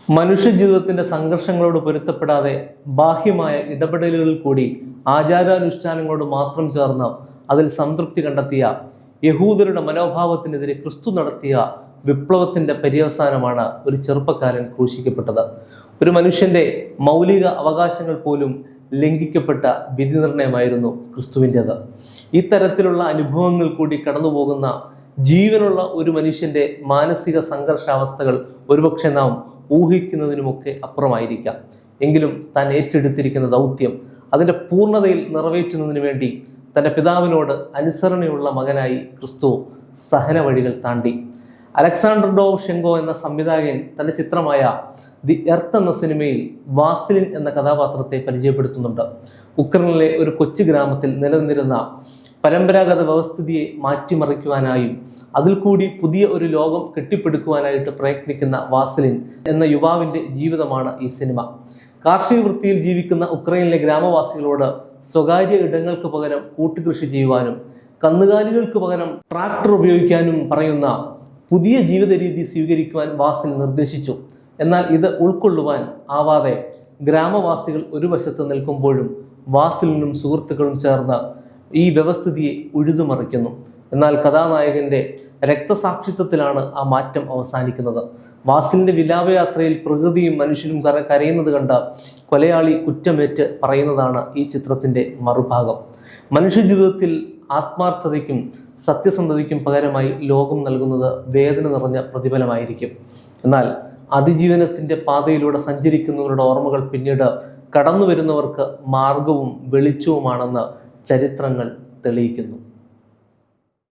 മനുഷ്യജീവിതത്തിന്റെ സംഘർഷങ്ങളോട് പൊരുത്തപ്പെടാതെ ബാഹ്യമായ ഇടപെടലുകളിൽ കൂടി ആചാരാനുഷ്ഠാനങ്ങളോട് മാത്രം ചേർന്ന് അതിൽ സംതൃപ്തി കണ്ടെത്തിയ യഹൂദരുടെ മനോഭാവത്തിനെതിരെ ക്രിസ്തു നടത്തിയ വിപ്ലവത്തിന്റെ പര്യവസാനമാണ് ഒരു ചെറുപ്പക്കാരൻ ക്രൂശിക്കപ്പെട്ടത്. ഒരു മനുഷ്യന്റെ മൗലിക അവകാശങ്ങൾ പോലും ലംഘിക്കപ്പെട്ട വിധി നിർണയമായിരുന്നു ക്രിസ്തുവിൻ്റെത്. ഇത്തരത്തിലുള്ള അനുഭവങ്ങൾ കൂടി കടന്നുപോകുന്ന ജീവനുള്ള ഒരു മനുഷ്യന്റെ മാനസിക സംഘർഷാവസ്ഥകൾ ഒരുപക്ഷെ നാം ഊഹിക്കുന്നതിനുമൊക്കെ അപ്പുറമായിരിക്കാം. എങ്കിലും താൻ ഏറ്റെടുത്തിരിക്കുന്ന ദൗത്യം അതിൻ്റെ പൂർണ്ണതയിൽ നിറവേറ്റുന്നതിന് വേണ്ടി തൻ്റെ പിതാവിനോട് അനുസരണയുള്ള മകനായി ക്രിസ്തു സഹന വഴികൾ താണ്ടി. അലക്സാണ്ടർ ഡോവ്ഷെങ്കോ എന്ന സംവിധായകൻ തൻ്റെ ചിത്രമായ ദി എർത്ത് എന്ന സിനിമയിൽ വാസിലിൻ എന്ന കഥാപാത്രത്തെ പരിചയപ്പെടുത്തുന്നുണ്ട്. ഉക്രൈനിലെ ഒരു കൊച്ചു ഗ്രാമത്തിൽ നിലനിന്നിരുന്ന പരമ്പരാഗത വ്യവസ്ഥിതിയെ മാറ്റിമറിക്കുവാനായും അതിൽ കൂടി പുതിയ ഒരു ലോകം കെട്ടിപ്പടുക്കുവാനായിട്ട് പ്രയത്നിക്കുന്ന വാസിലിൻ എന്ന യുവാവിൻ്റെ ജീവിതമാണ് ഈ സിനിമ. കാർഷിക വൃത്തിയിൽ ജീവിക്കുന്ന ഉക്രൈനിലെ ഗ്രാമവാസികളോട് സ്വകാര്യ ഇടങ്ങൾക്ക് പകരം കൂട്ടുകൃഷി ചെയ്യുവാനും കന്നുകാലികൾക്ക് പകരം ട്രാക്ടർ ഉപയോഗിക്കാനും പറയുന്ന പുതിയ ജീവിത രീതി സ്വീകരിക്കുവാൻ വാസിൽ നിർദ്ദേശിച്ചു. എന്നാൽ ഇത് ഉൾക്കൊള്ളുവാൻ ആവാതെ ഗ്രാമവാസികൾ ഒരു വശത്ത് നിൽക്കുമ്പോഴും വാസിലിനും സുഹൃത്തുക്കളും ചേർന്ന് ഈ വ്യവസ്ഥിതിയെ ഉഴുതുമറിക്കുന്നു. എന്നാൽ കഥാനായകന്റെ രക്തസാക്ഷിത്വത്തിലാണ് ആ മാറ്റം അവസാനിക്കുന്നത്. വാസിലിന്റെ വിലാപയാത്രയിൽ പ്രകൃതിയും മനുഷ്യനും കരയുന്നത് കണ്ട് കൊലയാളി കുറ്റമേറ്റ് പറയുന്നതാണ് ഈ ചിത്രത്തിന്റെ മറുഭാഗം. മനുഷ്യജീവിതത്തിൽ ആത്മാർത്ഥതയ്ക്കും സത്യസന്ധതയ്ക്കും പകരമായി ലോകം നൽകുന്നത് വേദന നിറഞ്ഞ പ്രതിഫലമായിരിക്കും. എന്നാൽ അതിജീവനത്തിന്റെ പാതയിലൂടെ സഞ്ചരിക്കുന്നവരുടെ ഓർമ്മകൾ പിന്നീട് കടന്നു വരുന്നവർക്ക് മാർഗവും വെളിച്ചവുമാണെന്ന് ചരിത്രങ്ങൾ തെളിയിക്കുന്നു.